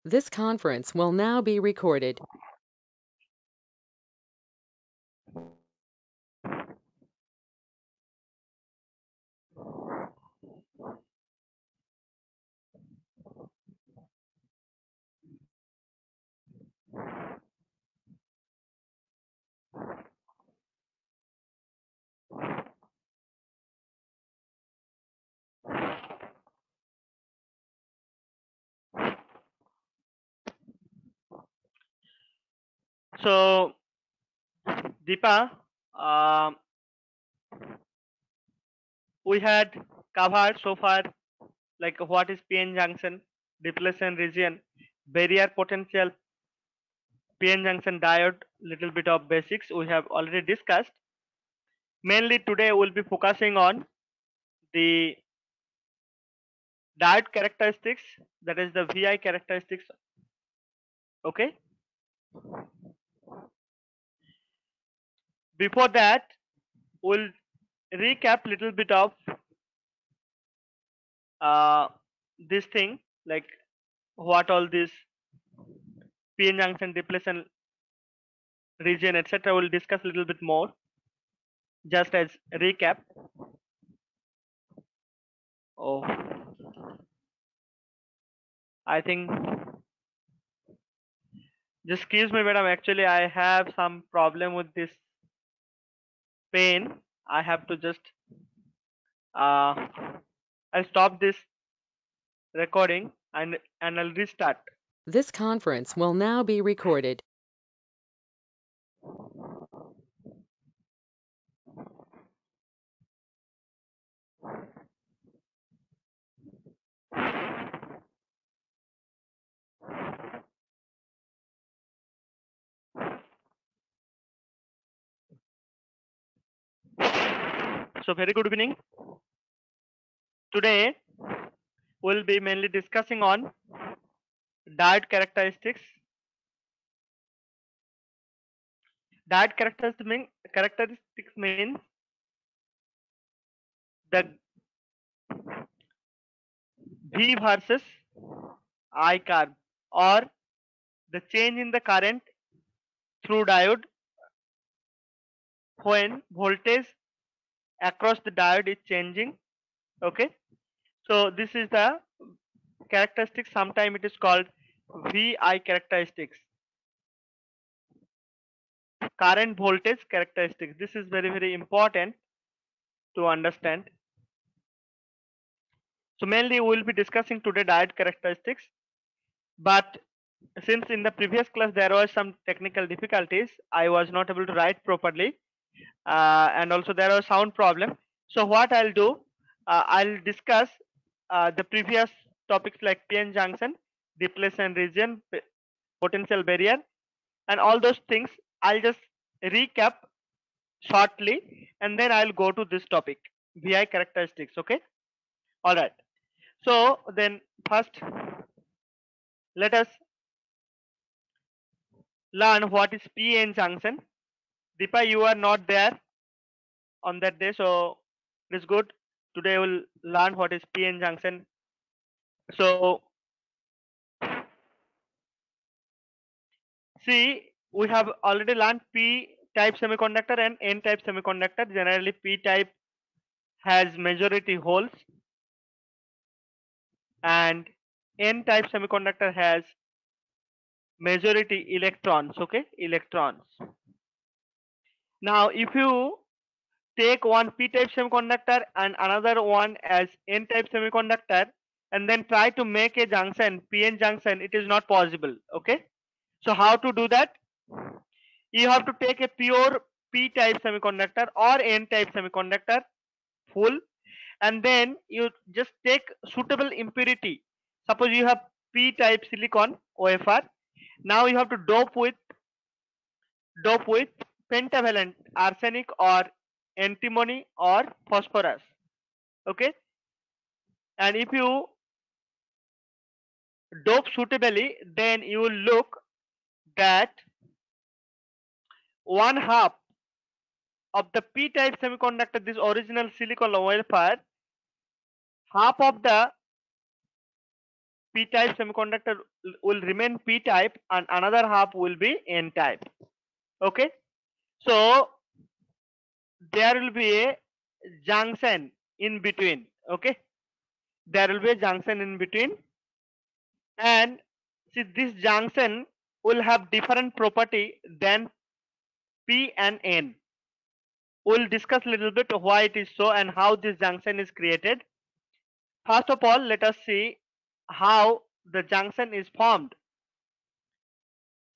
This conference will now be recorded. So, Deepa, we had covered so far like what is PN junction, depletion region, barrier potential, PN junction diode, little bit of basics we have already discussed. Mainly today we'll be focusing on the diode characteristics, that is the VI characteristics. Okay. Before that, we'll recap little bit of this thing, like what all this PN junction, depletion region, etc. We'll discuss a little bit more. Just as recap. Oh, I think, just excuse me, madam. Actually, I have some problem with this pen. I have to just I'll stop this recording and I'll restart. This conference will now be recorded. So very good evening. Today we'll be mainly discussing on diode characteristics. Diode characteristics means the V versus I curve, or the change in the current through diode when voltage across the diode is changing. Okay, so this is the characteristic. Sometime it is called VI characteristics, current voltage characteristics. This is very important to understand. So mainly we will be discussing today diode characteristics, but since in the previous class there was some technical difficulties, I was not able to write properly, and also there was sound problem. So what I'll do, I'll discuss the previous topics like PN junction, depletion region, potential barrier, and all those things. I'll just recap shortly, and then I'll go to this topic, VI characteristics. Okay, all right. So then first, let us learn what is PN junction. Deepa, you are not there on that day, so it is good. Today we'll learn what is PN junction. So see, we have already learned P type semiconductor and N type semiconductor. Generally, P type has majority holes and N type semiconductor has majority electrons. Okay, electrons. Now, if you take one P type semiconductor and another one as N type semiconductor and then try to make a junction, PN junction, it is not possible. Okay, so how to do that? You have to take a pure P type semiconductor or N type semiconductor full, and then you just take suitable impurity. Suppose you have P type silicon wafer. Now you have to dope with pentavalent arsenic or antimony or phosphorus. Okay, and if you dope suitably, then you will look that one half of the P type semiconductor, this original silicon wafer, half of the p-type semiconductor will remain p-type and another half will be n-type. Okay, so there will be a junction in between. Okay, there will be a junction in between, and see, this junction will have different property than p and n. We'll discuss a little bit why it is so and how this junction is created. First of all, let us see how the junction is formed.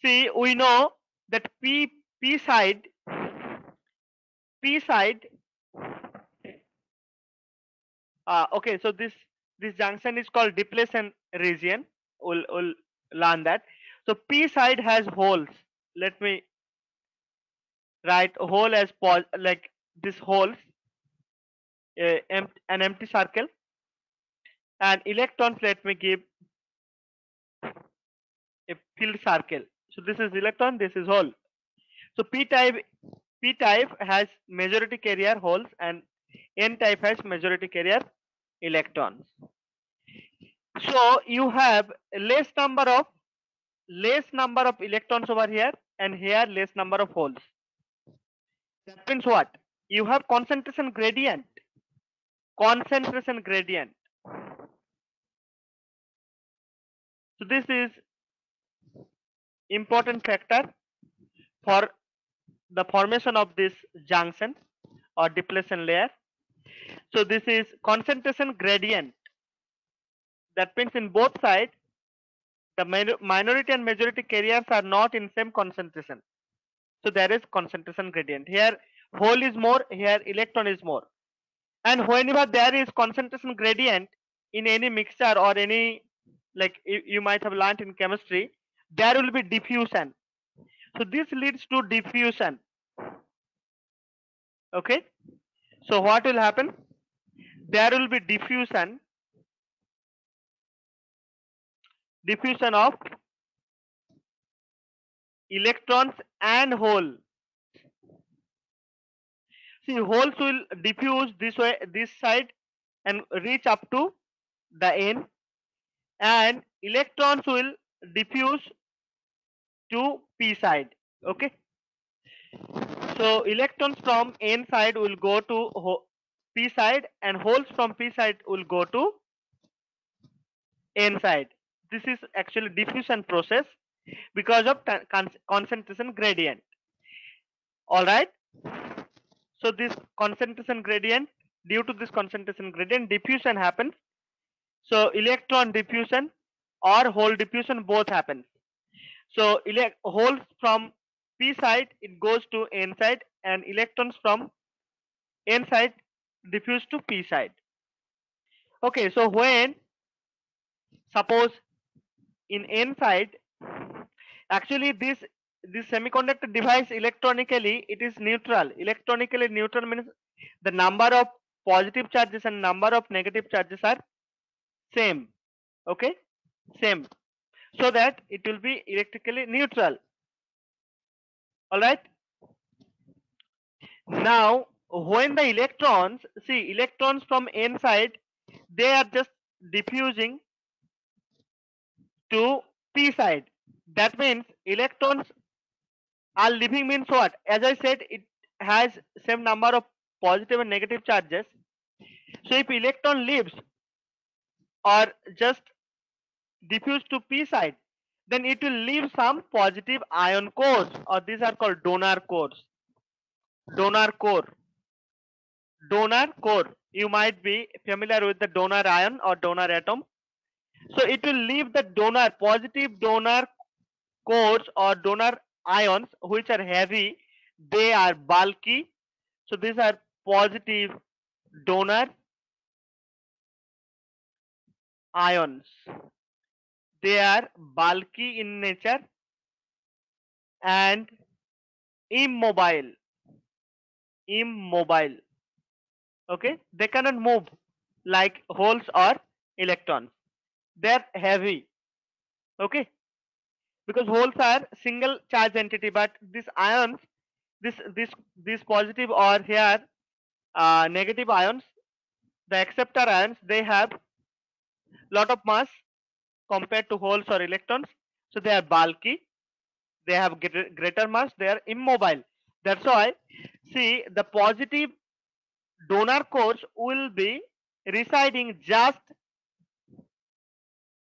See, we know that p side okay, so this junction is called depletion region. We'll learn that. So p side has holes. Let me write hole as like this holes, an empty circle, and electrons, let me give a filled circle. So this is electron, this is hole. So p type has majority carrier holes and n type has majority carrier electrons. So you have less number of electrons over here, and here less number of holes. That means what? You have concentration gradient. Concentration gradient. So this is important factor for the formation of this junction or depletion layer. So this is concentration gradient. That means in both sides the minority and majority carriers are not in same concentration. So there is concentration gradient. Here hole is more, here electron is more. And whenever there is concentration gradient in any mixture or any, like you might have learnt in chemistry, there will be diffusion. So this leads to diffusion. Okay, so what will happen? There will be diffusion of electrons and hole. See, holes will diffuse this way, this side, and reach up to the n, and electrons will diffuse to p side. Okay, so electrons from n side will go to p side, and holes from p side will go to n side. This is actually diffusion process because of concentration gradient. All right, so this concentration gradient, due to this concentration gradient, diffusion happens. So electron diffusion or hole diffusion both happens. So holes from p side it goes to n side, and electrons from n side diffuse to p side. Okay, so when suppose in n side, actually this semiconductor device electronically it is neutral. Electronically neutral means the number of positive charges and number of negative charges are same. Okay, same, so that it will be electrically neutral. All right, now when the electrons, see, electrons from n side, they are just diffusing to p side. That means electrons are leaving, means what? As I said, it has same number of positive and negative charges. So if electron leaves or just diffuse to p side, then it will leave some positive ion cores, or these are called donor cores. Donor core. Donor core. You might be familiar with the donor ion or donor atom. So it will leave the donor, positive donor cores or donor ions which are heavy, they are bulky. So these are positive donor ions. They are bulky in nature and immobile. Immobile. Okay, they cannot move like holes or electrons. They are heavy. Okay, because holes are single charge entity, but these ions, this positive or here negative ions, the acceptor ions, they have lot of mass compared to holes or electrons. So they are bulky, they have greater mass, they are immobile. That's why, see, the positive donor cores will be residing just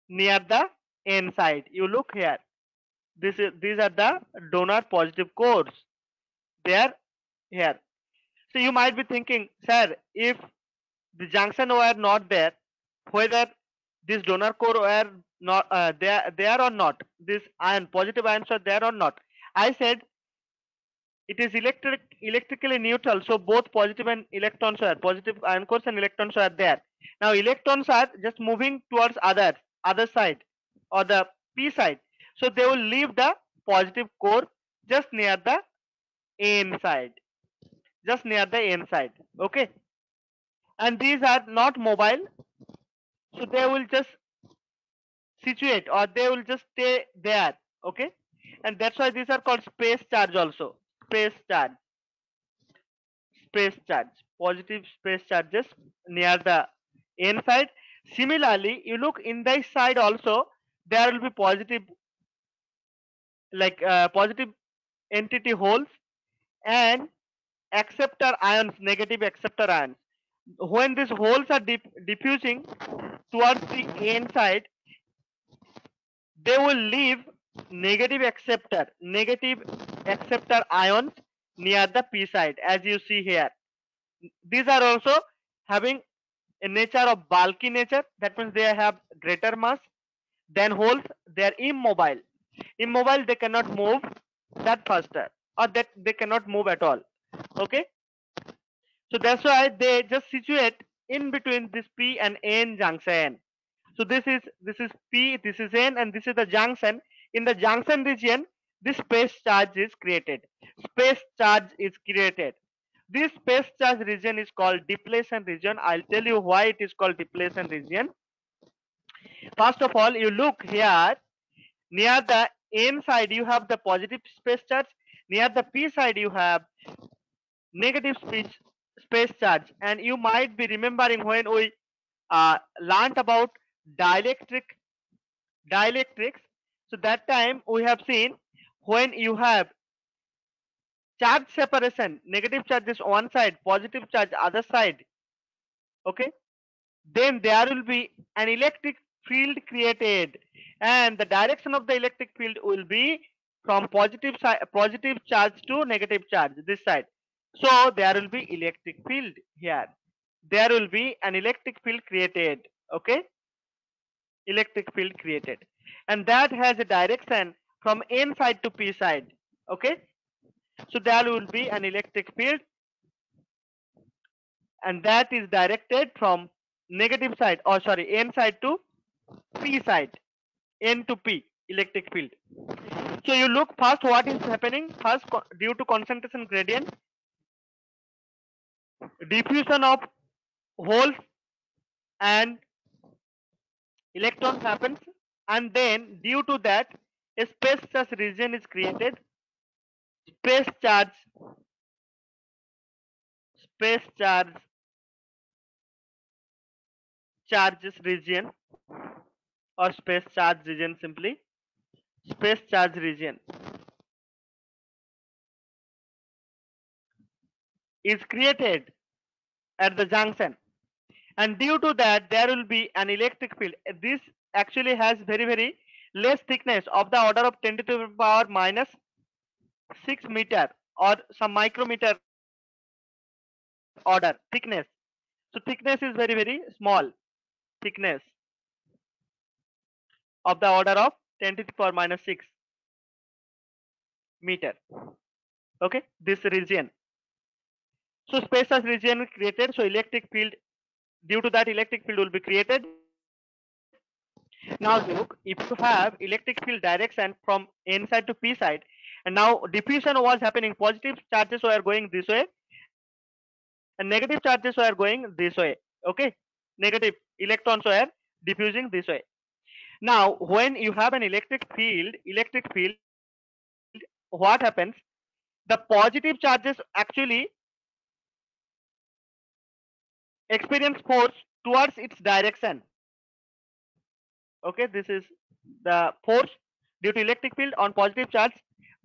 near the n side. You look here. These are the donor positive cores. They are here. So you might be thinking, sir, if the junction were not there, whether this donor core were not there or not, this ion positive ions are there or not. I said it is electrically neutral, so both positive and electrons are positive ion cores and electrons are there. Now electrons are just moving towards other side or the p side, so they will leave the positive core just near the n side, just near the n side. Okay, and these are not mobile, so they will just situate or they will just stay there. Okay, and that's why these are called space charge also. Space charge, space charge, positive space charges near the n side. Similarly, you look in this side also, there will be positive, like positive entity holes and acceptor ions, negative acceptor ions. When these holes are diffusing towards the n side, they will leave negative acceptor ions near the p side, as you see here. These are also having a nature of bulky nature. That means they have greater mass than holes. They are immobile. Immobile, they cannot move that faster, or that they cannot move at all. Okay, so that's why they just situate in between this p and n junction. So this is p, this is n, and this is the junction. In the junction region, this space charge is created. Space charge is created. This space charge region is called depletion region. I'll tell you why it is called depletion region. First of all, you look here, near the n side you have the positive space charge, near the p side you have negative space charge. And you might be remembering when we learned about dielectrics. So that time we have seen, when you have charge separation, negative charge is one side, positive charge other side, okay, then there will be an electric field created, and the direction of the electric field will be from positive charge to negative charge, this side. So there will be electric field here. There will be an electric field created. Okay, electric field created, and that has a direction from n side to p side. Okay, so there will be an electric field, and that is directed from negative side, or sorry, n side to p side, n to p, electric field. So you look first what is happening. First, due to concentration gradient, diffusion of holes and electrons happens, and then due to that a space charge region is created. Space charge charges region, or space charge region, simply space charge region is created at the junction, and due to that there will be an electric field. This actually has very less thickness, of the order of 10 to the power minus 6 meter, or some micrometer order thickness. So thickness is very small, thickness of the order of 10 to the power minus 6 meter. Okay, this region. So space charge region is created, so electric field, due to that electric field will be created. Now look, if you have electric field direction from n side to p side, and now diffusion was happening, positive charges were going this way and negative charges were going this way. Okay, negative electrons were diffusing this way. Now when you have an electric field, what happens? The positive charges actually experience force towards its direction. Okay, this is the force due to electric field on positive charge,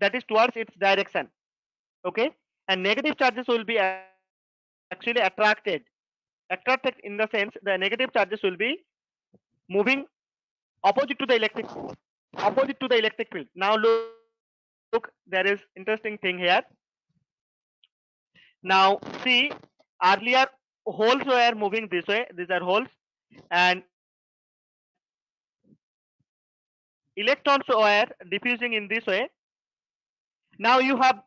that is towards its direction. Okay, and negative charges will be actually attracted in the sense the negative charges will be moving opposite to the electric field. Now look, there is interesting thing here. Now see, earlier holes were moving this way, these are holes, and electrons were diffusing in this way. Now you have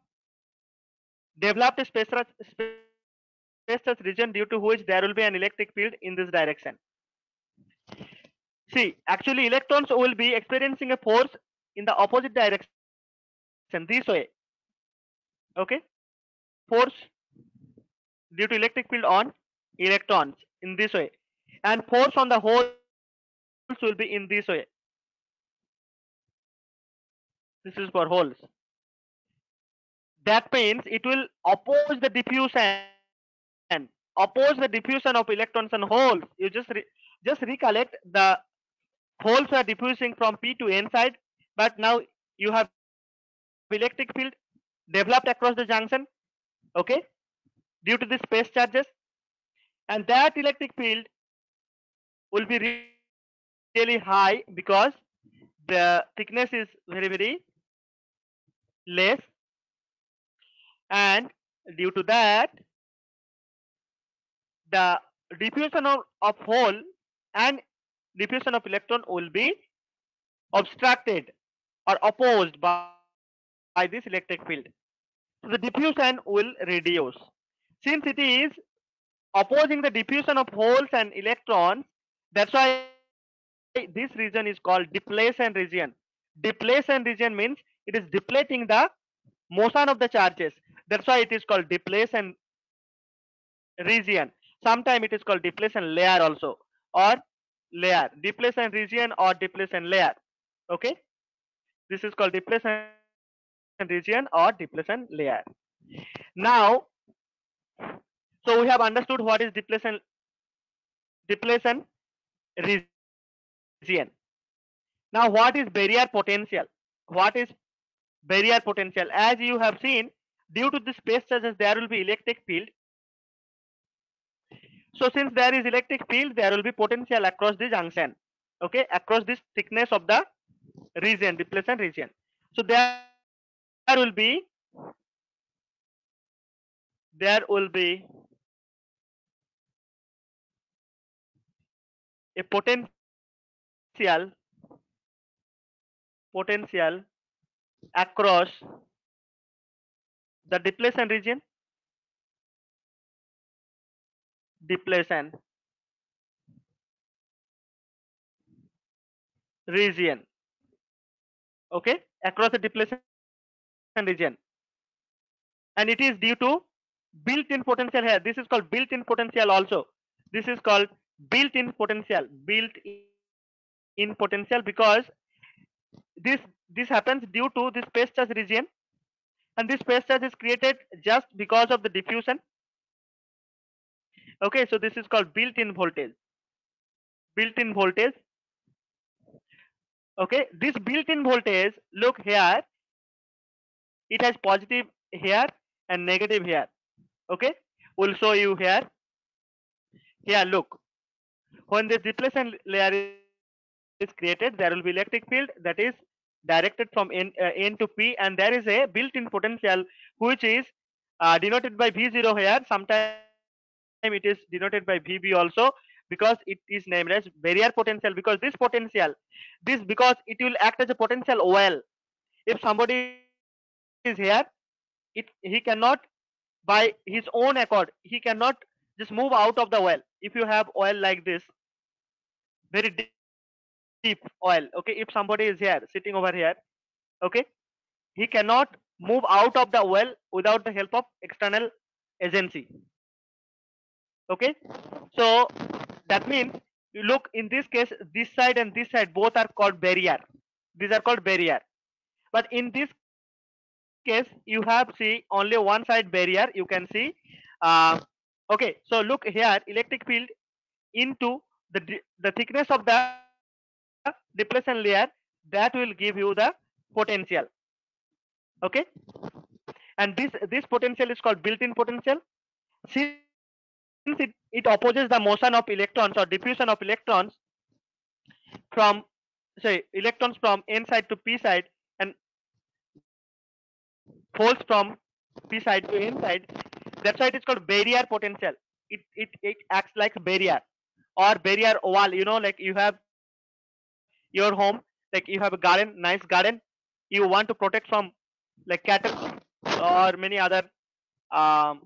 developed a space touch region due to which there will be an electric field in this direction. See, actually electrons will be experiencing a force in the opposite direction this way. Okay, force due to electric field on electrons in this way, and force on the holes will be in this way. This is for holes. That means it will oppose the diffusion, of electrons and holes. You just recollect the holes are diffusing from P to N side, but now you have electric field developed across the junction. Okay, due to the space charges, and that electric field will be really high because the thickness is very less, and due to that the diffusion of hole and diffusion of electron will be obstructed or opposed by this electric field. So the diffusion will reduce. Since it is opposing the diffusion of holes and electrons, that's why this region is called depletion region. Depletion region means it is depleting the motion of the charges. That's why it is called depletion region. Sometimes it is called depletion layer also, or layer, depletion region or depletion layer. Okay, this is called depletion region or depletion layer. Now, so we have understood what is depletion region. Now what is barrier potential? What is barrier potential? As you have seen, due to the space charges there will be electric field. So since there is electric field, there will be potential across the junction. Okay, across this thickness of the region, depletion region. So there will be a potential across the depletion region. Okay, across the depletion region, and it is due to built-in potential here. This is called built-in potential also. This is called built-in potential because this happens due to the space charge region, and this space charge is created just because of the diffusion. Okay, so this is called built-in voltage. Okay, this built-in voltage, look here, it has positive here and negative here. Okay, we'll show you here. Here look, when this depletion layer is created, there will be electric field that is directed from N to P, and there is a built-in potential which is denoted by V0 here. Sometime it is denoted by VB also, because it is named as barrier potential, because this because it will act as a potential well. If somebody is here, he cannot by his own accord, he cannot just move out of the well. If you have oil like this, very deep oil, okay, if somebody is here sitting over here, okay, he cannot move out of the well without the help of external agency. Okay, so that means you look, in this case this side and this side both are called barrier. These are called barrier, but in this case you have see only one side barrier. You can see okay, so look here, electric field into the thickness of the depletion layer, that will give you the potential. Okay, and this potential is called built-in potential. Since it opposes the motion of electrons or diffusion of electrons from, say, electrons from n side to p side and holes from p side to n side. That's why it is called barrier potential. It acts like barrier or barrier wall. You know, like you have your home, like you have a garden, nice garden. You want to protect from like cattle or many other um,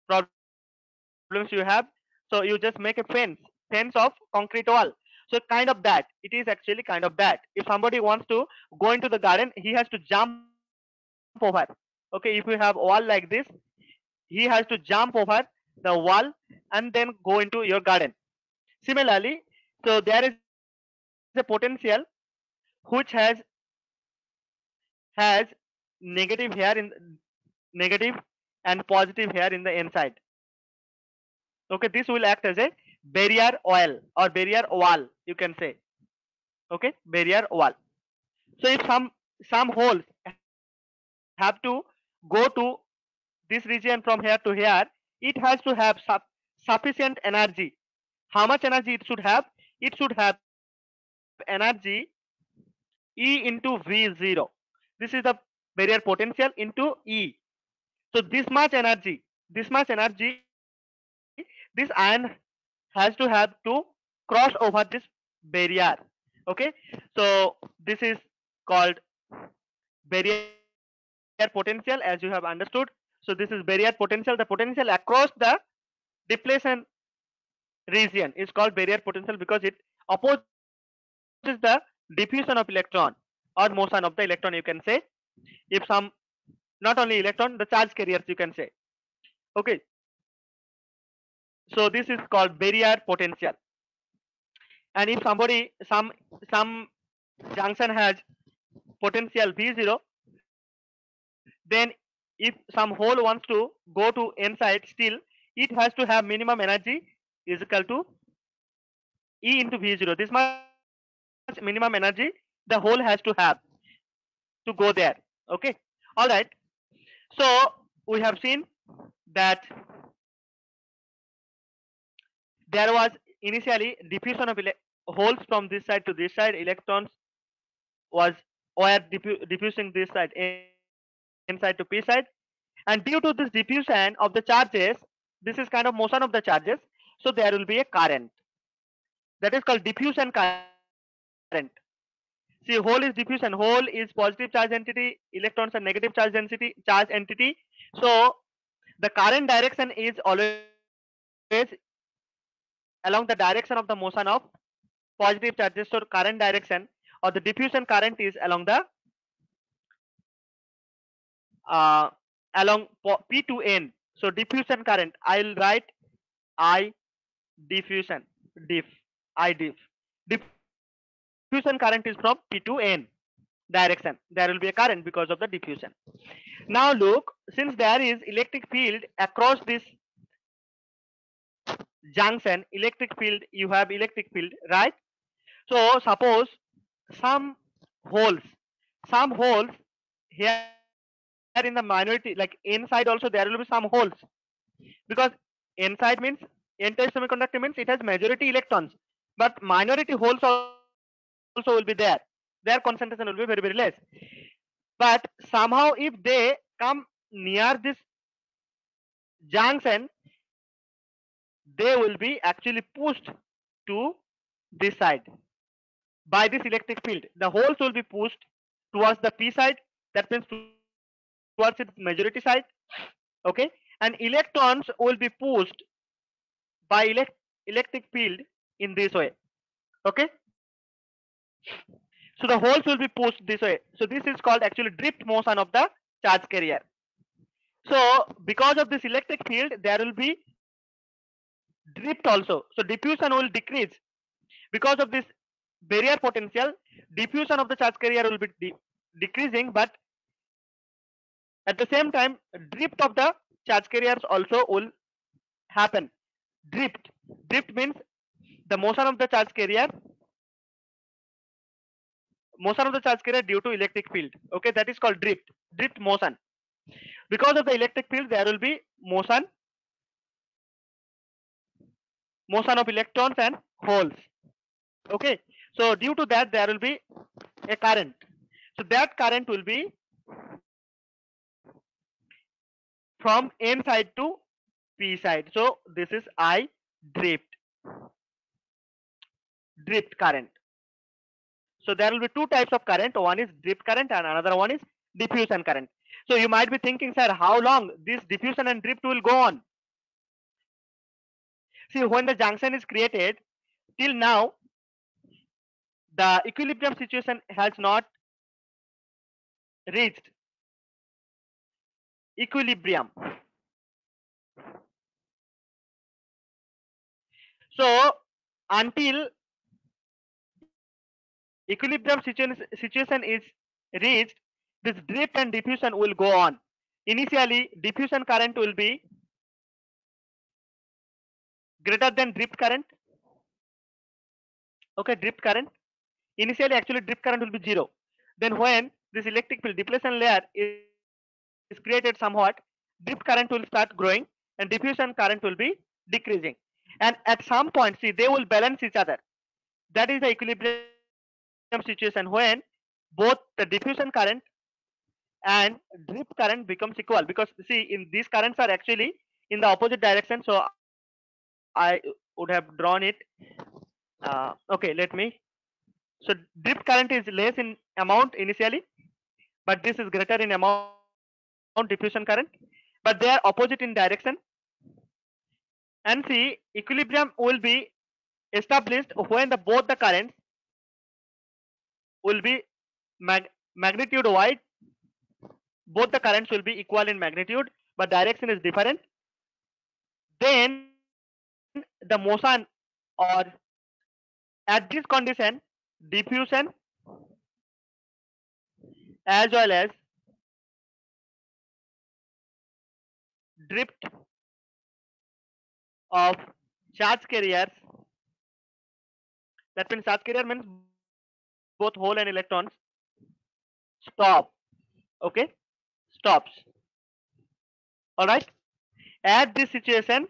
problems you have. So you just make a fence of concrete wall. So kind of that. It is actually kind of that. If somebody wants to go into the garden, he has to jump over. Okay, if you have wall like this, he has to jump over the wall and then go into your garden. Similarly, so there is a potential which has negative here in negative and positive here in the inside. Okay, this will act as a barrier oil or barrier wall, you can say. Okay, barrier wall. So if some holes have to go to this region from here to here, it has to have sufficient energy. How much energy it should have? It should have energy E into V0. This is the barrier potential into E. So this much energy this iron has to have to cross over this barrier. Okay, so this is called barrier potential, as you have understood. So this is barrier potential, the potential across the depletion region is called barrier potential because it opposes the diffusion of electron or motion of the electron, you can say. If some, not only electron, the charge carriers, you can say. Okay, so this is called barrier potential. And if somebody some junction has potential V0, then if some hole wants to go to n side, still it has to have minimum energy is equal to E into V0. This much minimum energy the hole has to have to go there. Okay, all right. So we have seen that there was initially diffusion of holes from this side to this side. Electrons was were diffusing this side inside to p side, and due to this diffusion of the charges, this is kind of motion of the charges, so there will be a current, that is called diffusion current. See, hole is diffusion. Hole is positive charge entity, electrons are negative charge entity. So the current direction is always along the direction of the motion of positive charges. So current direction or the diffusion current is along the along P to N. So diffusion current, I'll write I diffusion diff I diff. Diffusion current is from P to N direction. There will be a current because of the diffusion. Now look, since there is electric field across this junction, electric field, you have electric field, right? So suppose some holes, some holes here in the minority, like inside also there will be some holes, because inside means n-type semiconductor means it has majority electrons, but minority holes also will be there. Their concentration will be very less. But somehow if they come near this junction, they will be actually pushed to this side by this electric field. The holes will be pushed towards the p side, that means towards its majority side. Okay, and electrons will be pushed by electric field in this way. Okay, so the holes will be pushed this way. So this is called actually drift motion of the charge carrier. So because of this electric field there will be drift also, so diffusion will decrease. Because of this barrier potential, diffusion of the charge carrier will be decreasing, but at the same time drift of the charge carriers also will happen. Drift means the motion of the charge carrier motion of the charge carrier due to electric field. Okay, that is called drift motion. Because of the electric field, there will be motion of electrons and holes. Okay, so due to that there will be a current. So that current will be from N side to P side. So this is I drift current. So there will be two types of current. One is drift current and another one is diffusion current. So you might be thinking, sir, how long this diffusion and drift will go on? See, when the junction is created, till now the equilibrium situation has not reached equilibrium. So until equilibrium situation is reached, this drift and diffusion will go on. Initially, diffusion current will be greater than drift current. Okay, drift current. Initially, actually, drift current will be 0. Then, when this electric field depletion layer is created somewhat, drift current will start growing and diffusion current will be decreasing. And at some point, see, they will balance each other. That is the equilibrium situation when both the diffusion current and drift current becomes equal, because see, in these currents are actually in the opposite direction. So I would have drawn it. Okay, let me. So drift current is less in amount initially, but this is greater in amount, diffusion current, but they are opposite in direction. And see, equilibrium will be established when both the currents will be magnitude wide. Both the currents will be equal in magnitude, but direction is different. Then the motion, or at this condition, diffusion as well as drift of charge carriers, that means charge carrier means both hole and electrons, stop. Okay, stops. All right, at this situation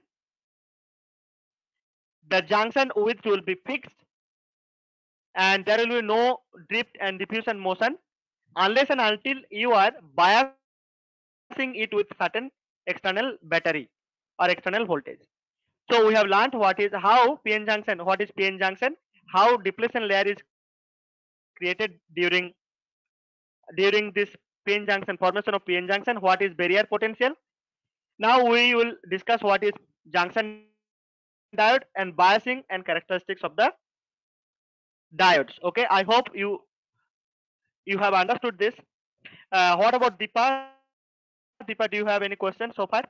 the junction width will be fixed and there will be no drift and diffusion motion unless and until you are biasing it with certain external battery or external voltage. So we have learned what is PN junction, how depletion layer is created during this PN junction, formation of PN junction, what is barrier potential. Now we will discuss what is junction diode and biasing and characteristics of the diodes. Okay, I hope you have understood this. What about Deepa? Deepa, do you have any questions so far?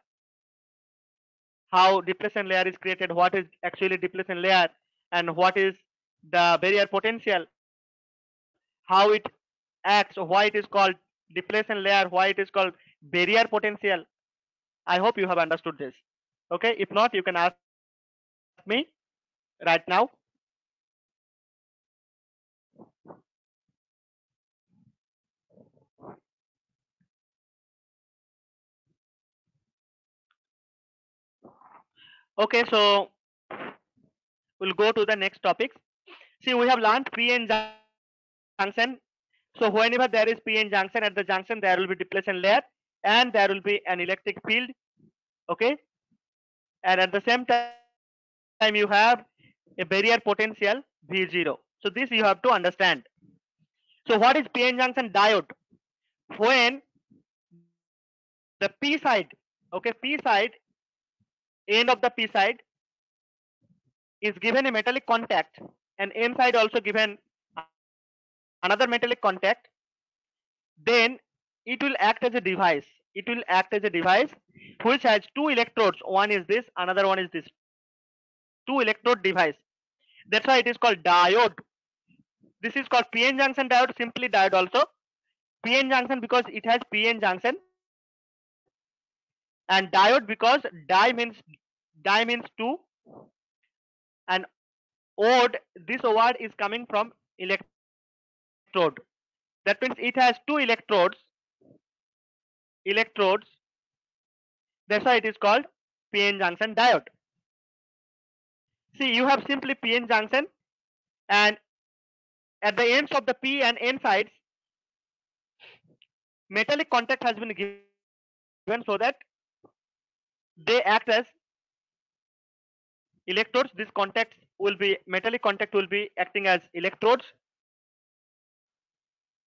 How depletion layer is created, what is actually depletion layer, and what is the barrier potential, how it acts, why it is called depletion layer, why it is called barrier potential. I hope you have understood this. Okay, if not, you can ask me right now. Okay, so we'll go to the next topics. See, we have learned PN junction. So whenever there is PN junction, at the junction there will be depletion layer and there will be an electric field. Okay, and at the same time you have a barrier potential V0. So this you have to understand. So what is PN junction diode? When the P side, okay, P side, end of the P side is given a metallic contact and N side also given another metallic contact, then it will act as a device. It will act as a device which has two electrodes. One is this, another one is this. Two electrode device. That's why it is called diode. This is called PN junction diode, simply diode also. PN junction because it has PN junction, and diode because di means two, and ode, this word is coming from electrode. That means it has two electrodes. That's why it is called PN junction diode. See, you have simply PN junction, and at the ends of the P and N sides, metallic contact has been given so that they act as electrodes. This contact will be metallic contact will be acting as electrodes,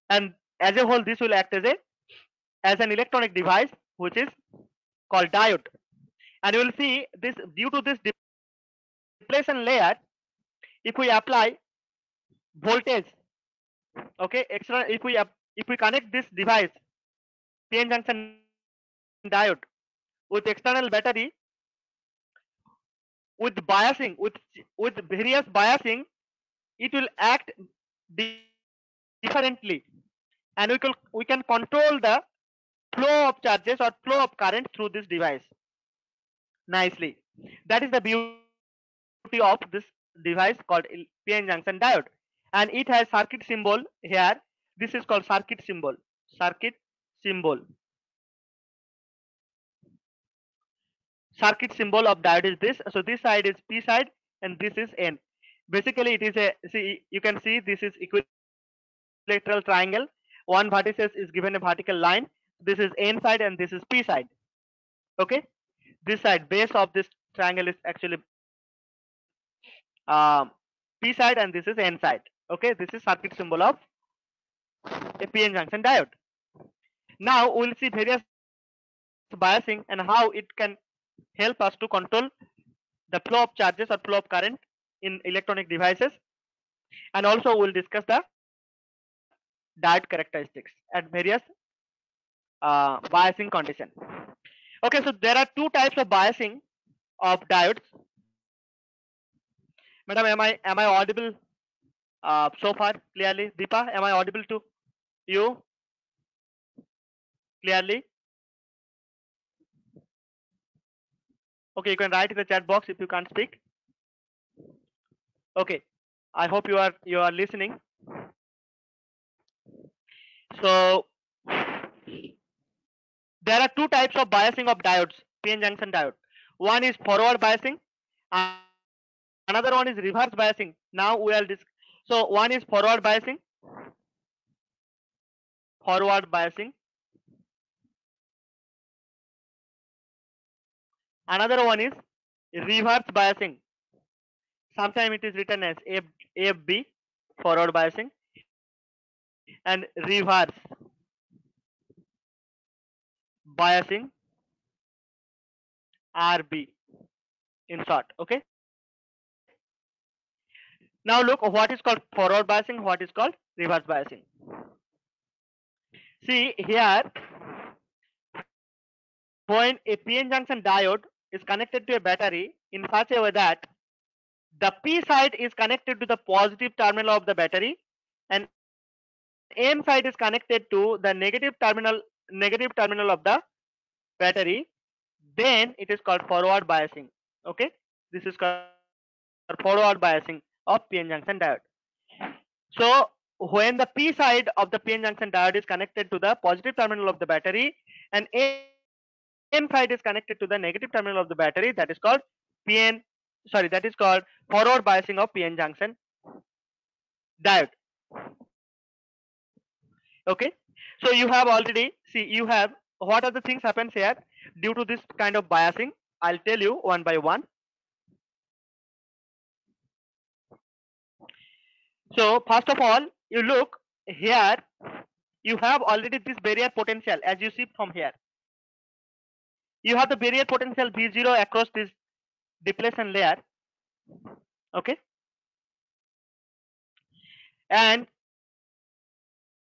and as a whole, this will act as an electronic device which is called diode. And you will see this due to this depletion layer, if we apply voltage, okay, extra, if we connect this device PN junction diode with external battery with biasing with various biasing, it will act differently, and we can control the flow of charges or flow of current through this device nicely. That is the beauty of this device called PN junction diode, and it has circuit symbol here. This is called circuit symbol. Circuit symbol. Circuit symbol of diode is this. So this side is P side and this is N. Basically, it is a, see, you can see this is equilateral triangle. One vertices is given a vertical line. This is N side and this is P side. Okay, this side base of this triangle is actually P side and this is N side. Okay, this is circuit symbol of a PN junction diode. Now we'll see various biasing and how it can help us to control the flow of charges or flow of current in electronic devices, and also we'll discuss the diode characteristics at various biasing condition. Okay, so there are two types of biasing of diodes. Madam, am I audible so far clearly? Deepa, am I audible to you clearly? Okay, you can write in the chat box if you can't speak. Okay, I hope you are listening. So there are two types of biasing of diodes, PN junction diode. One is forward biasing, and another one is reverse biasing. Now we are so one is forward biasing, another one is reverse biasing. Sometimes it is written as FB, forward biasing, and reverse biasing, RB in short. Okay, now look what is called forward biasing, what is called reverse biasing. See here, when a PN junction diode is connected to a battery in such a way that the P side is connected to the positive terminal of the battery and N side is connected to the negative terminal of the battery, then it is called forward biasing. Okay, this is called forward biasing of PN junction diode. So when the P side of the PN junction diode is connected to the positive terminal of the battery and N side is connected to the negative terminal of the battery, that is called that is called forward biasing of PN junction diode. Okay, so you have already, see, you have, what are the things happens here due to this kind of biasing? I'll tell you one by one. So first of all, you look here, you have already this barrier potential. As you see from here, you have the barrier potential V0 across this depletion layer. Okay, and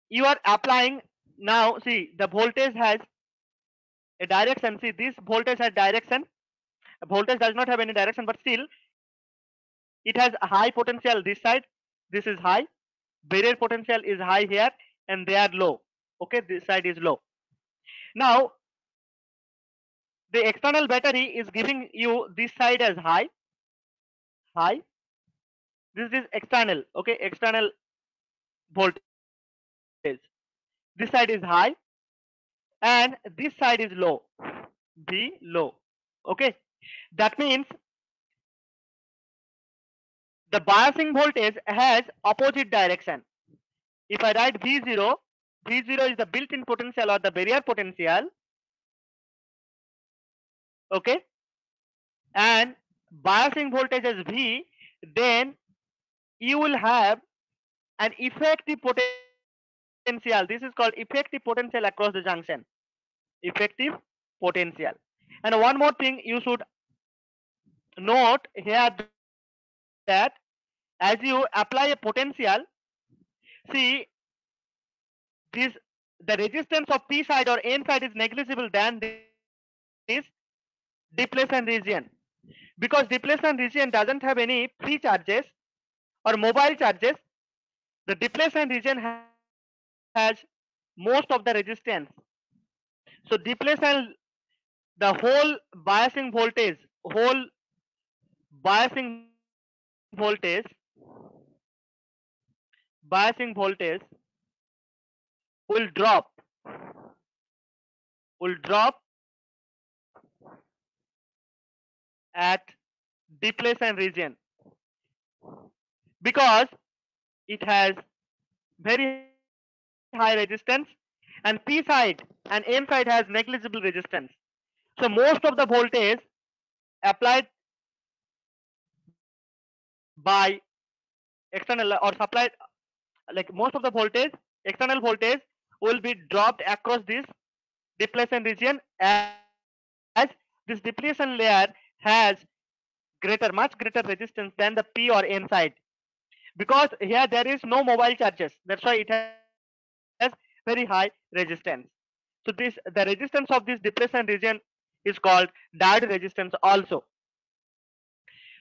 you are applying, now see, the voltage has a direction. See, this voltage has direction. Voltage does not have any direction, but still it has a high potential this side. This is high, barrier potential is high here, and they are low. Okay, this side is low. Now the external battery is giving you this side as high. This is external, okay, external voltage. this side is high, and this side is low, V low. Okay, that means the biasing voltage has opposite direction. If I write V0, V0 is the built-in potential or the barrier potential. Okay, and biasing voltage as V, then you will have an effective potential. This is called effective potential across the junction. Effective potential. And one more thing you should note here, that as you apply a potential, see this, the resistance of P side or N side is negligible than this depletion region, because depletion region doesn't have any free charges or mobile charges. The depletion region has most of the resistance. So depletion, the whole biasing voltage, biasing voltage will drop, at depletion region, because it has very high resistance, and P side and N side has negligible resistance. So most of the voltage applied by external or supplied, like most of the voltage, external voltage will be dropped across this depletion region, as this depletion layer has much greater resistance than the P or N side, because here there is no mobile charges. That's why it has very high resistance. So this, the resistance of this depletion region is called diode resistance also.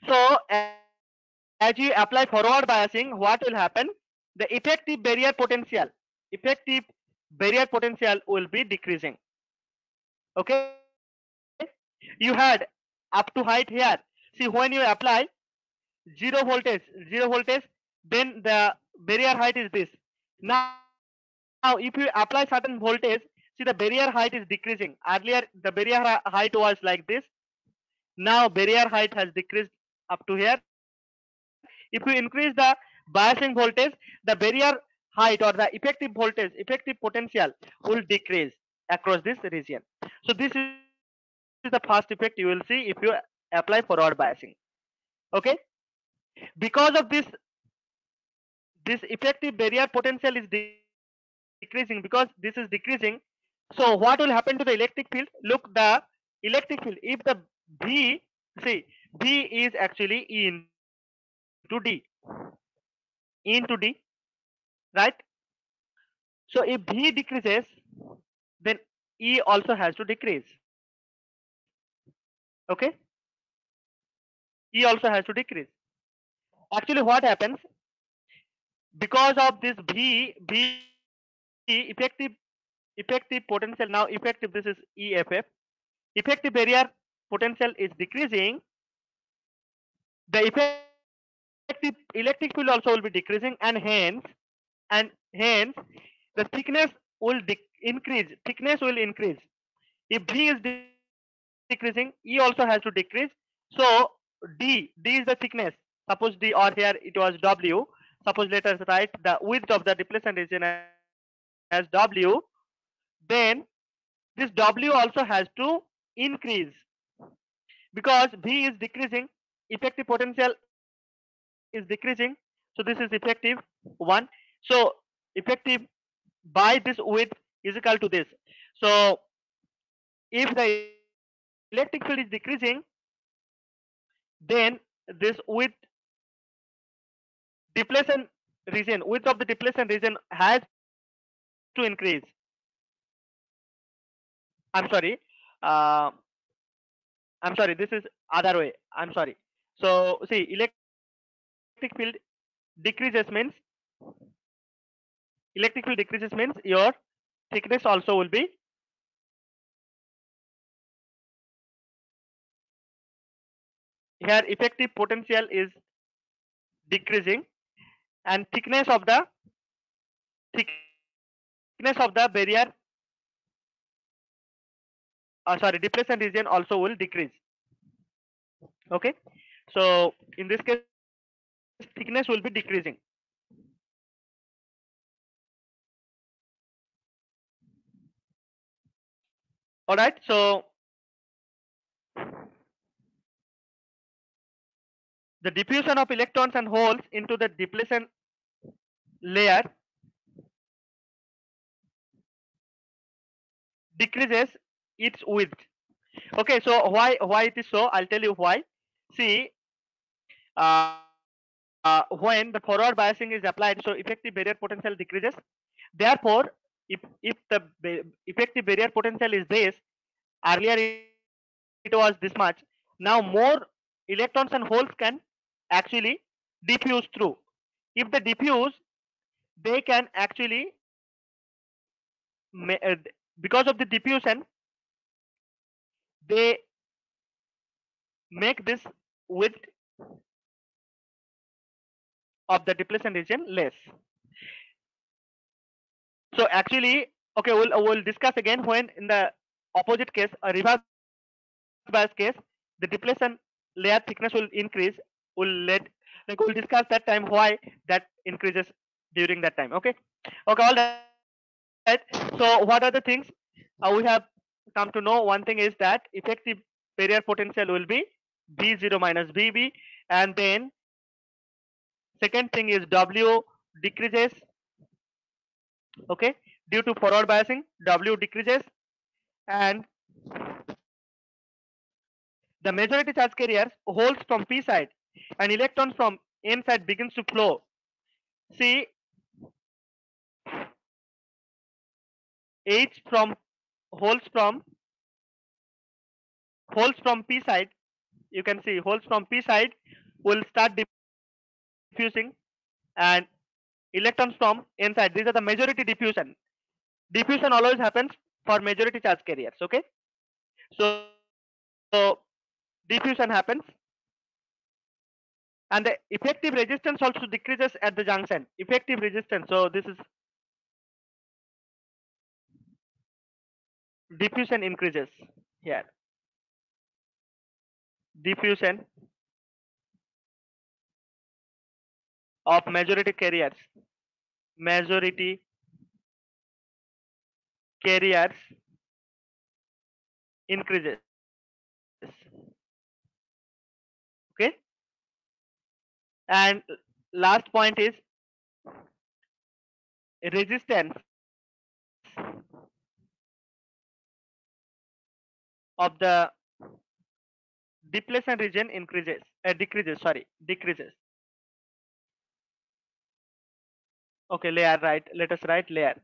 So as you apply forward biasing, what will happen? The effective barrier potential, effective barrier potential will be decreasing. Okay, you had up to height here. See, when you apply zero voltage, then the barrier height is this. Now if you apply certain voltage, see the barrier height is decreasing. Earlier the barrier height was like this, now barrier height has decreased up to here. If you increase the biasing voltage, the barrier height or the effective voltage, effective potential will decrease across this region. So this is the first effect you will see if you apply forward biasing. Okay, because of this effective barrier potential is decreasing, because this is decreasing. So what will happen to the electric field? Look, the electric field, if the V, see, V is actually E into D, E into D, right? So if V decreases, then E also has to decrease. Okay, E also has to decrease. Actually what happens, because of this V effective, effective potential, now effective, this is EFF, effective barrier potential is decreasing, the effective electric field also will be decreasing, and hence the thickness will increase, thickness will increase. If V is decreasing, E also has to decrease. So D is the thickness. Suppose D, or here it was W. Suppose let us write the width of the depletion region as W. Then this W also has to increase, because V is decreasing, effective potential is decreasing. So this is effective 1. So effective by this width is equal to this. So if the electric field is decreasing, then this width, depletion region, width of the depletion region has to increase. I'm sorry, uh, I'm sorry, this is other way. I'm sorry. So see, electric field decreases means, your thickness also will be here, effective potential is decreasing, and thickness of the, thickness of the thickness of the barrier, depletion region also will decrease. Okay, so in this case thickness will be decreasing. All right, so the diffusion of electrons and holes into the depletion layer decreases its width. Okay, so why it is so? I'll tell you why. See, when the forward biasing is applied, so effective barrier potential decreases. Therefore, if the effective barrier potential is this, earlier it was this much. Now more electrons and holes can actually diffuse through. If they diffuse, they can actually because of the diffusion, they make this width of the depletion region less. So actually, okay, we'll discuss again when in the opposite case, a reverse bias case, the depletion layer thickness will increase. We'll discuss that time why that increases during that time. Okay, all right. So what are the things we have come to know? One thing is that effective barrier potential will be B0 minus BB, and then second thing is W decreases. Okay, due to forward biasing, W decreases, and the majority charge carriers holes from p side and electrons from n side begins to flow. See, H from holes from p side, you can see holes from p side will start diffusing, and electrons from n side, these are the majority diffusion. Diffusion always happens for majority charge carriers. Okay, so diffusion happens, and the effective resistance also decreases at the junction. Effective resistance, so this is diffusion increases here. Diffusion of majority carriers increases. Okay, and last point is resistance of the depletion region decreases. Okay, layer, right, let us write layer,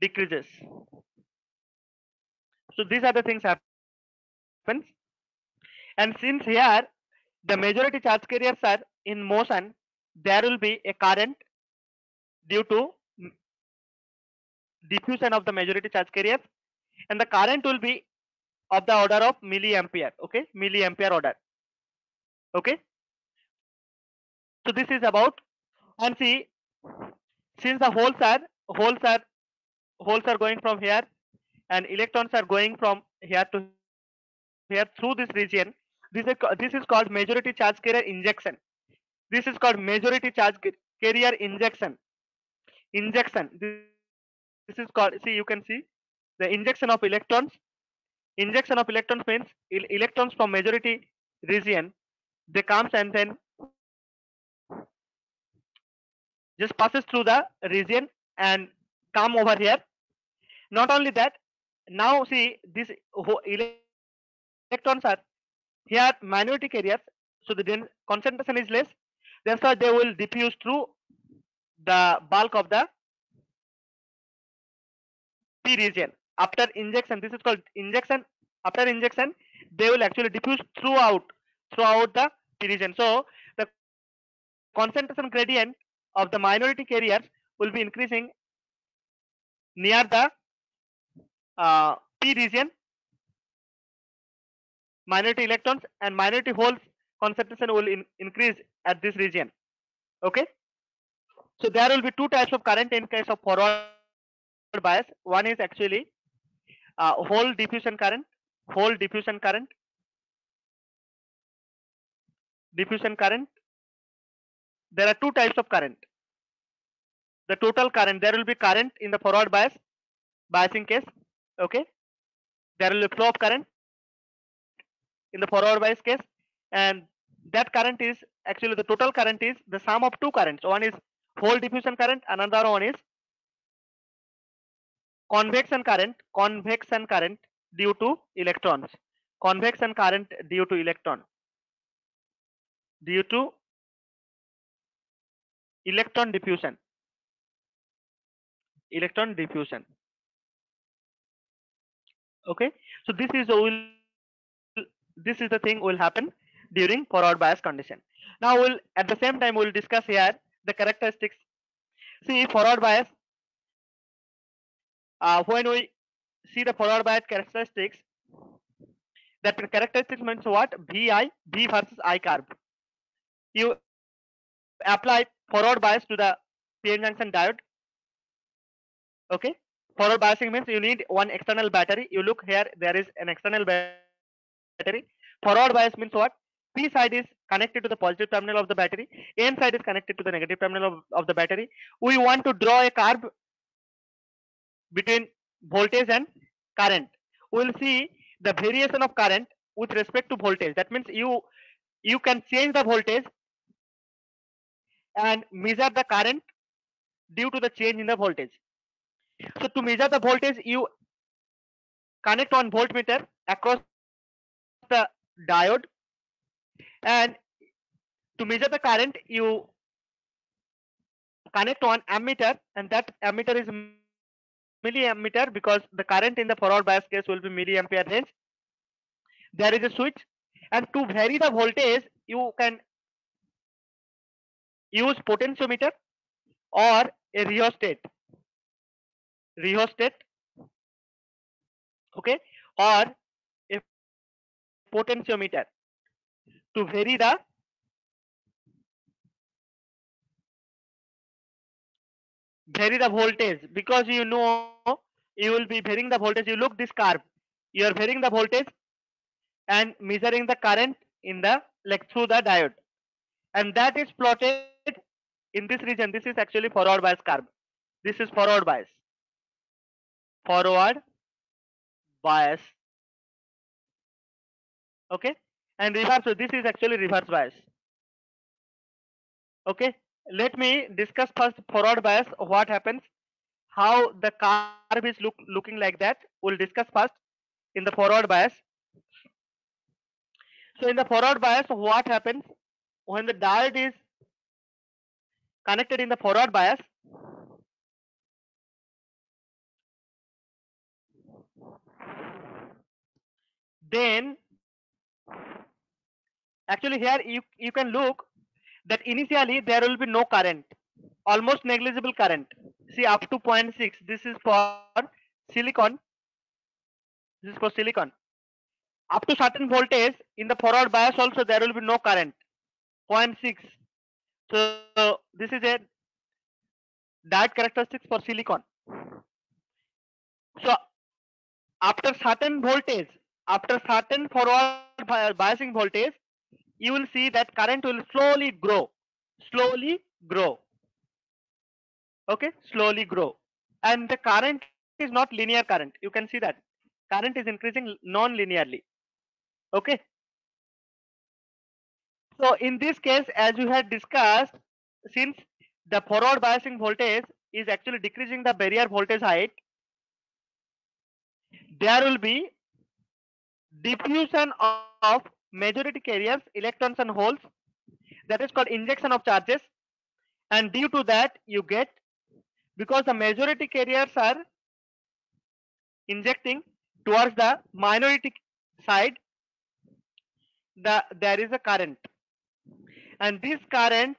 decreases. So these are the things happens, and since here the majority charge carriers are in motion, there will be a current due to diffusion of the majority charge carriers, and the current will be of the order of milliampere. Okay, milliampere order. Okay, so this is about, and see, since the holes are going from here and electrons are going from here to here through this region, this is called majority charge carrier injection. This is called majority charge carrier injection. This is called, see, you can see the injection of electrons. Injection of electrons means electrons from majority region, they comes and then just passes through the region and come over here. Not only that, now see, this electrons are here minority carriers, so the concentration is less, that's why they will diffuse through the bulk of the p region. After injection, this is called injection. After injection, they will actually diffuse throughout the p region. So the concentration gradient of the minority carriers will be increasing near the p region, minority electrons, and minority holes concentration will increase at this region. Okay, so there will be two types of current in case of forward bias. One is actually whole diffusion current. There are two types of current. The total current, there will be current in the forward biasing case. Okay, there will be flow of current in the forward bias case, and that current is actually, the total current is the sum of two currents. One is whole diffusion current, another one is convection current due to electrons. Convection current due to electron diffusion. Okay, so this is the thing will happen during forward bias condition. Now we'll at the same time we'll discuss here the characteristics. See, forward bias, when we see the forward bias characteristics, that characteristics means what? V versus I curve. You apply forward bias to the PN junction diode. Okay, forward biasing means you need one external battery. You look here, there is an external battery. Forward bias means what? P side is connected to the positive terminal of the battery, N side is connected to the negative terminal of the battery. We want to draw a curve between voltage and current. We will see the variation of current with respect to voltage. That means you can change the voltage and measure the current due to the change in the voltage. So to measure the voltage, you connect one voltmeter across the diode, and to measure the current, you connect one ammeter, and that ammeter is milliammeter because the current in the forward bias case will be milliampere range. There is a switch, and to vary the voltage, you can use potentiometer or a rheostat. Okay, or a potentiometer to vary the voltage, because you know you will be varying the voltage. You look this curve, you are varying the voltage and measuring the current in the through the diode, and that is plotted in this region. This is actually forward bias curve. This is forward bias. Okay, and reverse, so this is actually reverse bias. Okay, let me discuss first forward bias, what happens, how the curve is looking like that. We'll discuss first in the forward bias. So in the forward bias, what happens when the diode is connected in the forward bias? Then actually here you can look that initially there will be no current, almost negligible current. See, up to 0.6. This is for silicon. Up to certain voltage in the forward bias also there will be no current, 0.6. So this is a diode characteristics for silicon. So after certain voltage, after certain forward biasing voltage, you will see that current will slowly grow. Okay, slowly grow, and the current is not linear current. You can see that current is increasing non-linearly. Okay, so in this case, as you had discussed, since the forward biasing voltage is actually decreasing the barrier voltage height, there will be diffusion of majority carriers, electrons and holes, that is called injection of charges, and due to that you get, because the majority carriers are injecting towards the minority side, there is a current, and this current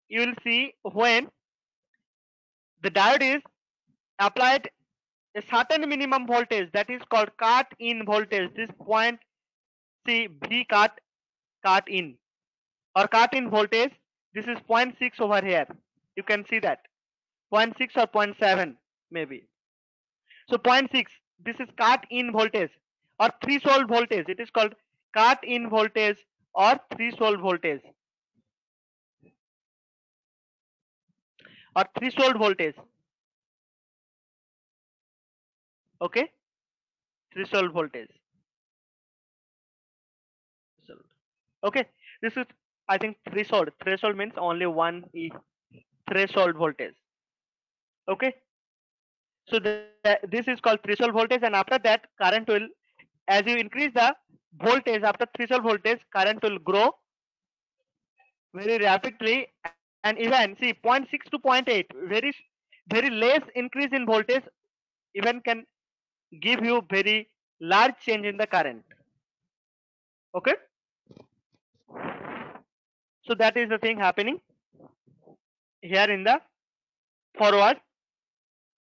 you will see when the diode is applied a certain minimum voltage, that is called cut in voltage. This point, see, V cut in or cut in voltage, this is 0.6 over here. You can see that 0.6 or 0.7 maybe. So 0.6, this is cut in voltage or threshold voltage. It is called cut in voltage or threshold voltage or threshold voltage. Okay, threshold voltage. Okay, this is, I think, threshold. Threshold means only one threshold voltage. Okay, so this is called threshold voltage, and after that current will, as you increase the voltage after threshold voltage, current will grow very rapidly, and even see 0.6 to 0.8, very less increase in voltage even can give you very large change in the current. Okay, so that is the thing happening here in the forward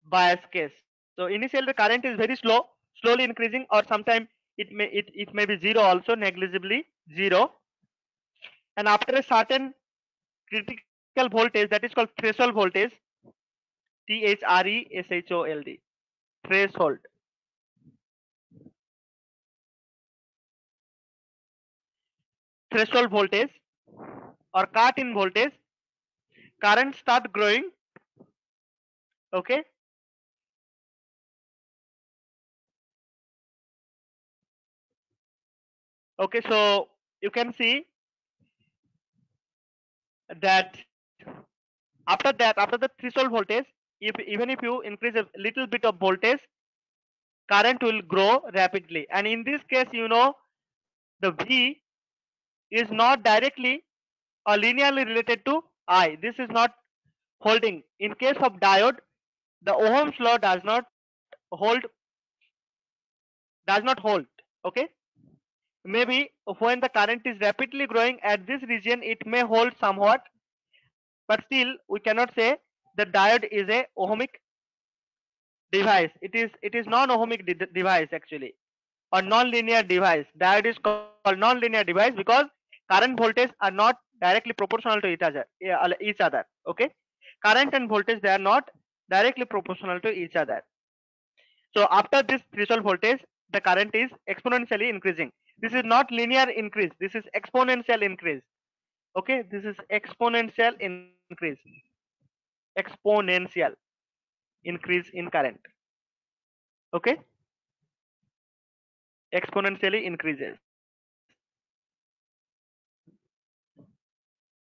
bias case. So initially the current is very slowly increasing, or sometimes it may be zero also, negligibly zero, and after a certain critical voltage, that is called threshold voltage, threshold, threshold. Threshold voltage or cut in voltage, current start growing. Okay, okay, so you can see that after the threshold voltage, if even if you increase a little bit of voltage, current will grow rapidly, and in this case, you know, the V is not directly or linearly related to I. This is not holding. In case of diode, the Ohm's law does not hold. Okay, maybe when the current is rapidly growing at this region, it may hold somewhat, but still we cannot say the diode is a ohmic device. It is non-ohmic device actually, or non-linear device. Diode is called non-linear device because current voltage are not directly proportional to each other. Okay, current and voltage, they are not directly proportional to each other. So after this threshold voltage, the current is exponentially increasing. This is not linear increase. This is exponential increase. Okay, this is exponential increase. Exponential increase in current. Okay, exponentially increases.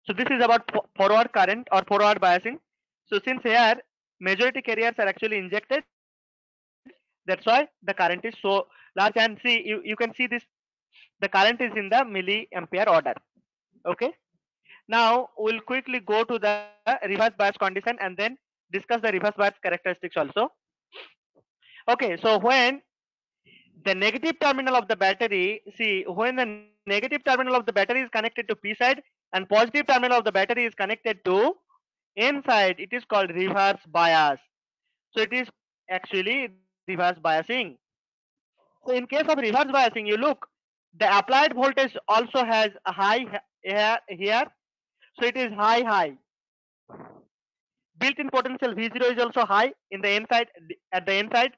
So this is about forward current or forward biasing. So since here majority carriers are actually injected, that's why the current is so large. And see, you can see this, the current is in the milliampere order. Okay, now we'll quickly go to the reverse bias condition and then discuss the reverse bias characteristics also. Okay, so when the negative terminal of the battery, see, when the negative terminal of the battery is connected to P side and positive terminal of the battery is connected to N side, it is called reverse bias. So it is actually reverse biasing. So in case of reverse biasing, you look, the applied voltage also has a high here, so it is high. Built-in potential V0 is also high in the N side, at the N side,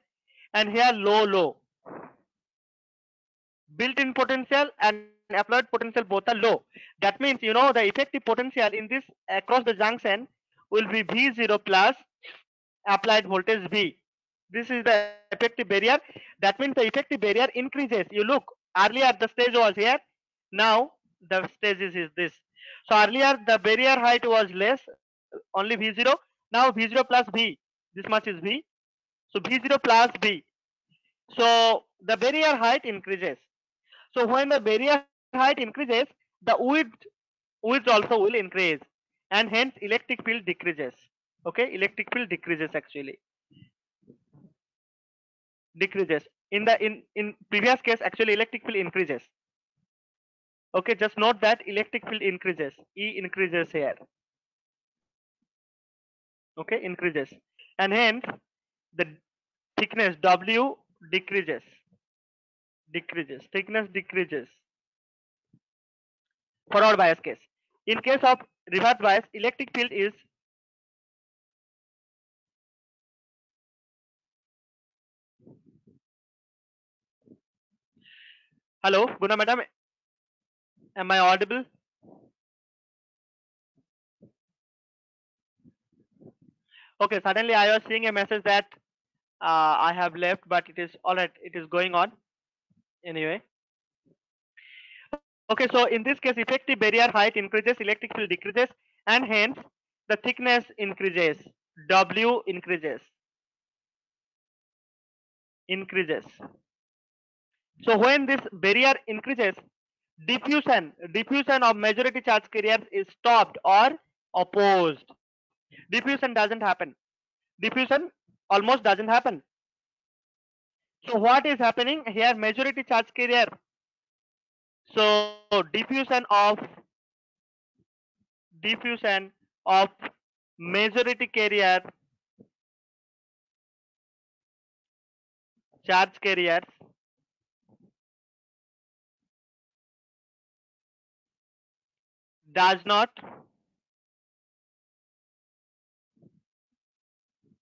and here low. Built-in potential and applied potential both are low. That means, you know, the effective potential in this across the junction will be V0 plus applied voltage V. This is the effective barrier. That means the effective barrier increases. You look, earlier the stage was here, now the stage is this. So earlier the barrier height was less, only V0. Now V0 plus V, this much is V. So V0 plus V. So the barrier height increases. So when the barrier height increases, the width also will increase, and hence electric field decreases. Okay, electric field decreases actually. Decreases. In previous case, actually electric field increases. Okay, just note that electric field increases. E increases here. Okay, increases, and hence the thickness W decreases. Thickness decreases. Forward bias case. In case of reverse bias, electric field is Hello, Guna madam, am I audible? Okay, suddenly I was seeing a message that I have left, but it is all right. It is going on anyway. Okay, so in this case, effective barrier height increases, electric field decreases, and hence the thickness increases. W increases. So when this barrier increases, diffusion of majority charge carriers is stopped or opposed. Diffusion doesn't happen. Diffusion almost doesn't happen. So what is happening here? Majority charge carrier. So diffusion of majority carrier charge carriers does not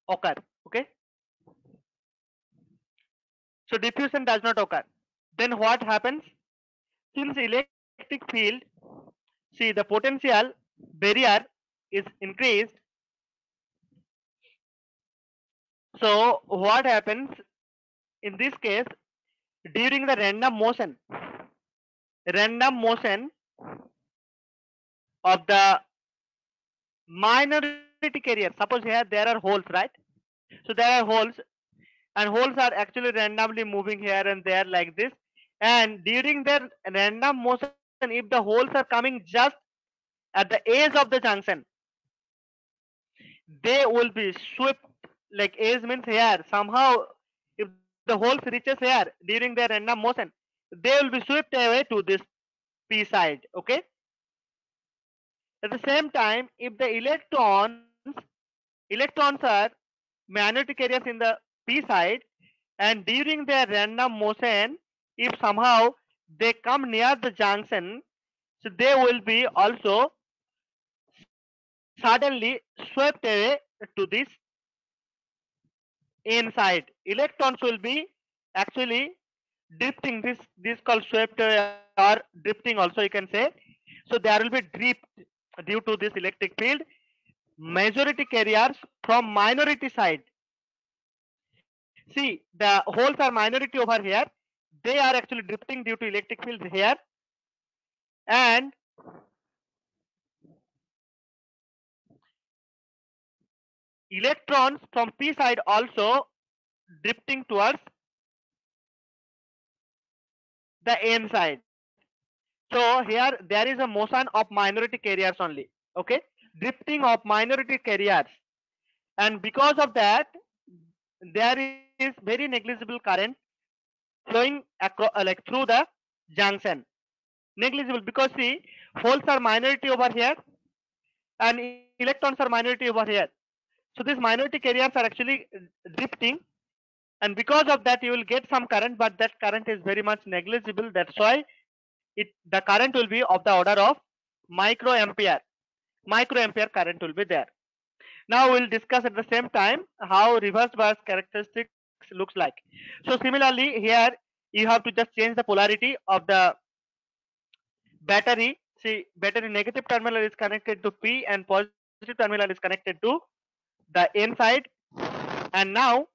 occur. Okay. So diffusion does not occur. Then what happens? Since electric field, see the potential barrier is increased. So what happens in this case? During the random motion of the minority carrier, suppose here there are holes, right? So there are holes, and holes are actually randomly moving here and there like this, and during their random motion, if the holes are coming just at the edge of the junction, they will be swept, like edge means here, somehow if the holes reaches here during their random motion, they will be swept away to this p side. Okay. At the same time, if the electrons are magnetic carriers in the p side, and during their random motion, if somehow they come near the junction, so they will be also suddenly swept away to this inside. Electrons will be actually drifting. This called swept away or drifting also you can say. So there will be drift due to this electric field. Majority carriers from minority side. See, the holes are minority over here. They are actually drifting due to electric field here, and electrons from p side also drifting towards the n side. So here there is a motion of minority carriers only. Okay, drifting of minority carriers, and because of that there is very negligible current flowing across, like through the junction. Negligible, because see, holes are minority over here and electrons are minority over here. So these minority carriers are actually drifting, and because of that you will get some current, but that current is very much negligible. That's why the current will be of the order of microampere. Microampere current will be there. Now we'll discuss at the same time how reverse bias characteristics looks like. So similarly here you have to just change the polarity of the battery. See, battery negative terminal is connected to P and positive terminal is connected to the N side. And now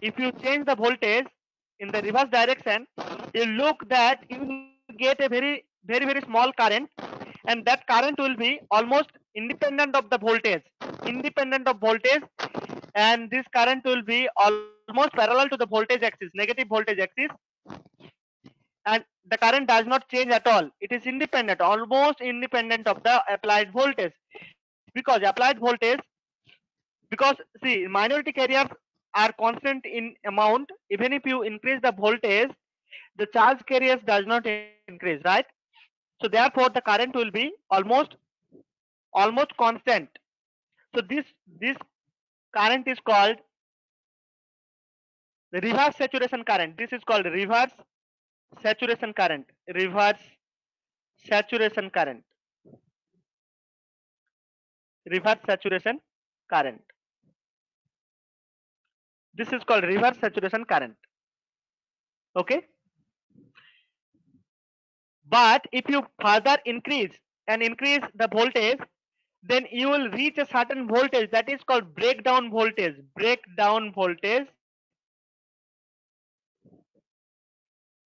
if you change the voltage in the reverse direction, you look that you will get a very small current, and that current will be almost independent of the voltage. And this current will be almost parallel to the voltage axis, negative voltage axis, and the current does not change at all. It is independent, almost independent of the applied voltage, because applied voltage, because see, minority carriers are constant in amount. Even if you increase the voltage, the charge carriers does not increase, right? So therefore the current will be almost constant. So this current is called the reverse saturation current. This is called reverse saturation current. Reverse saturation current. Reverse saturation current. This is called reverse saturation current. Okay. But if you further increase the voltage, then you will reach a certain voltage that is called breakdown voltage. Breakdown voltage.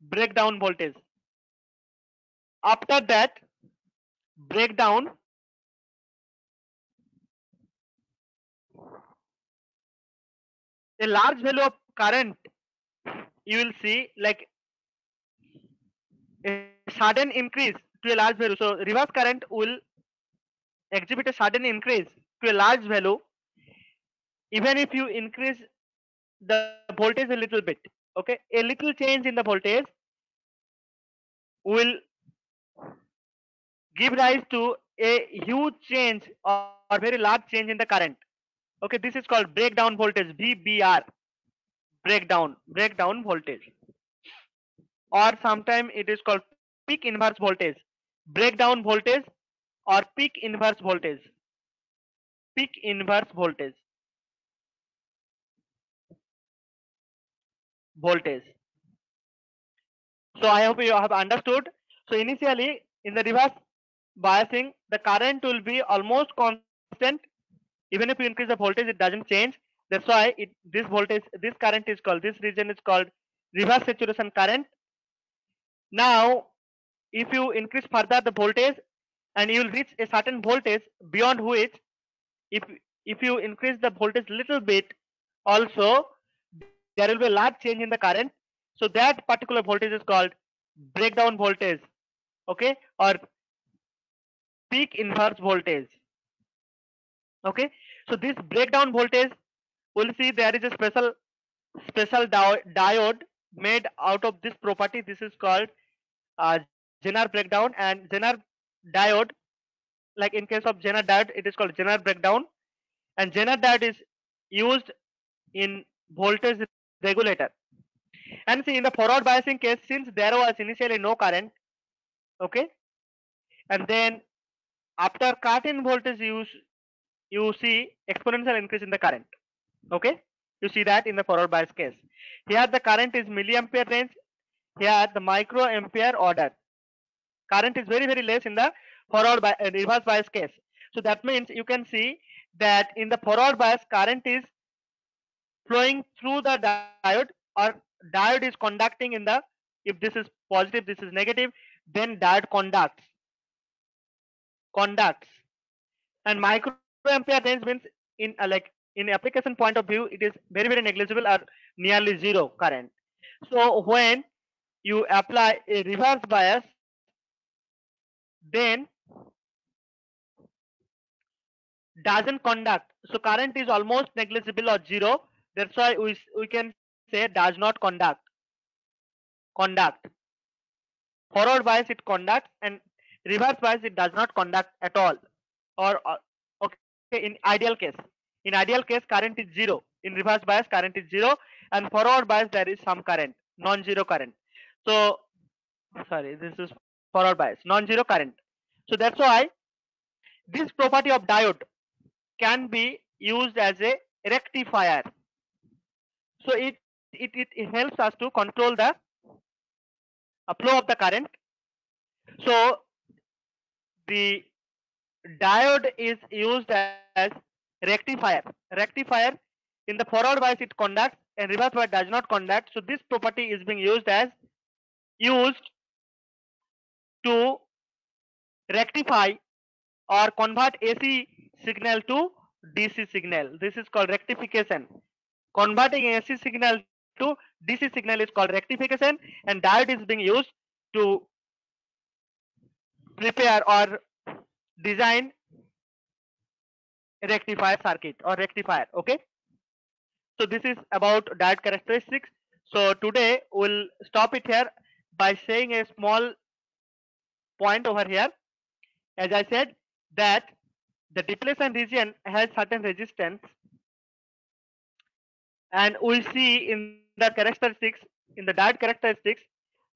Breakdown voltage. After that breakdown, a large value of current you will see, like a sudden increase to a large value. So reverse current will exhibit a sudden increase to a large value even if you increase the voltage a little bit. Okay, a little change in the voltage will give rise to a huge change or very large change in the current. Okay, this is called breakdown voltage, VBR. Breakdown voltage, or sometimes it is called peak inverse voltage. Breakdown voltage or peak inverse voltage. Peak inverse voltage. So I hope you have understood. So initially in the reverse biasing, the current will be almost constant. Even if you increase the voltage, it doesn't change. That's why this voltage, this current is called, this region is called reverse saturation current. Now if you increase further the voltage, and you will reach a certain voltage beyond which, if if you increase the voltage little bit also, there will be a large change in the current. So that particular voltage is called breakdown voltage. Okay, or peak inverse voltage. Okay, so this breakdown voltage, we'll see there is a special diode made out of this property. This is called Zener breakdown, and Zener diode, like in case of Zener diode, it is called Zener breakdown, and Zener diode is used in voltage regulator. And see, in the forward biasing case, since there was initially no current, okay, and then after cut in voltage, you see exponential increase in the current. Okay, you see that in the forward bias case. Here the current is milliampere range. Here the microampere order. Current is very less in the reverse bias case. So that means you can see that in the forward bias, current is flowing through the diode, or diode is conducting in the, if this is positive, this is negative, then diode conducts. And microampere range means in like in application point of view, it is very negligible or nearly zero current. So when you apply a reverse bias, then doesn't conduct, so current is almost negligible or zero. That's why we can say does not conduct. Forward bias it conducts, and reverse bias it does not conduct at all. Or okay, in ideal case, current is zero. In reverse bias current is zero, and forward bias there is some current, non-zero current. So sorry, this is forward bias, non-zero current. So that's why this property of diode can be used as a rectifier. So it helps us to control the flow of the current. So the diode is used as rectifier. Rectifier, in the forward bias it conducts, and reverse bias does not conduct. So this property is being used to rectify or convert AC signal to DC signal. This is called rectification. Converting AC signal to DC signal is called rectification, and diode is being used to prepare or design rectifier circuit or rectifier. Okay, so this is about diode characteristics. So today we'll stop it here by saying a small point over here. As I said that the depletion region has certain resistance, and we see in the characteristics, in the diode characteristics,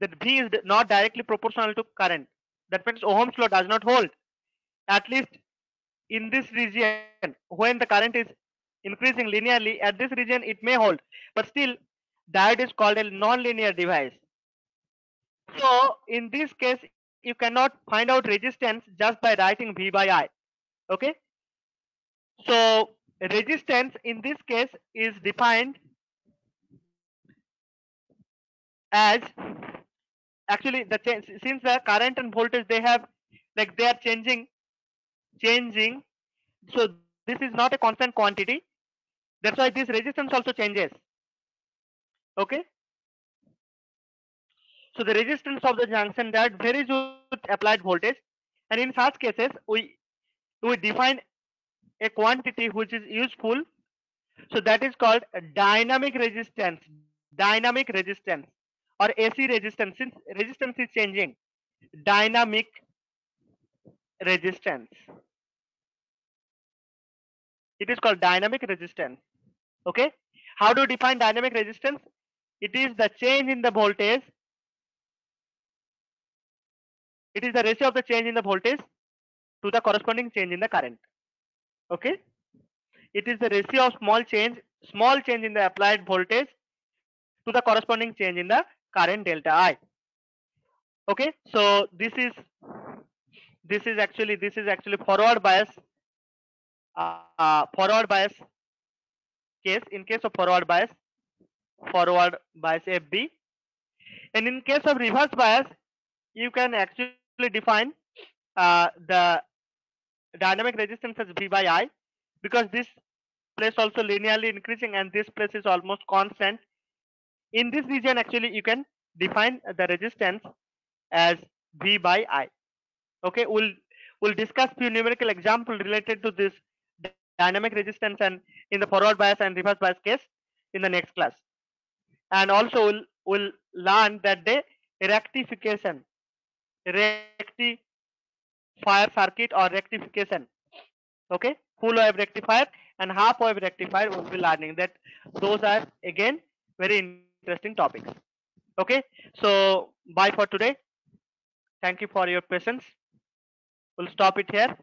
that V is not directly proportional to current. That means Ohm's law does not hold, at least in this region. When the current is increasing linearly, at this region it may hold, but still diode is called a non-linear device. So in this case, you cannot find out resistance just by writing V by I. Okay, so resistance in this case is defined as actually the change, since the current and voltage they have, like they are changing, so this is not a constant quantity, that's why this resistance also changes. Okay, so the resistance of the junction that varies with applied voltage, and in such cases we define a quantity which is useful, so that is called dynamic resistance, dynamic resistance, or AC resistance, since resistance is changing, dynamic resistance, it is called dynamic resistance. Okay, how do you define dynamic resistance? It is the change in the voltage, it is the ratio of the change in the voltage to the corresponding change in the current. Okay, it is the ratio of small change in the applied voltage to the corresponding change in the current delta I. Okay, so this is actually forward bias case. In case of forward bias FB, and in case of reverse bias, you can actually define the dynamic resistance as V by I, because this place also linearly increasing and this place is almost constant. In this region actually you can define the resistance as V by I. Okay, we'll discuss few numerical examples related to this dynamic resistance and in the forward bias and reverse bias case in the next class. And also we'll learn that the rectification, rectifier circuit or rectification. Okay, full wave rectifier and half wave rectifier, we'll be learning that. Those are again very interesting topics. Okay, so bye for today. Thank you for your patience. We'll stop it here.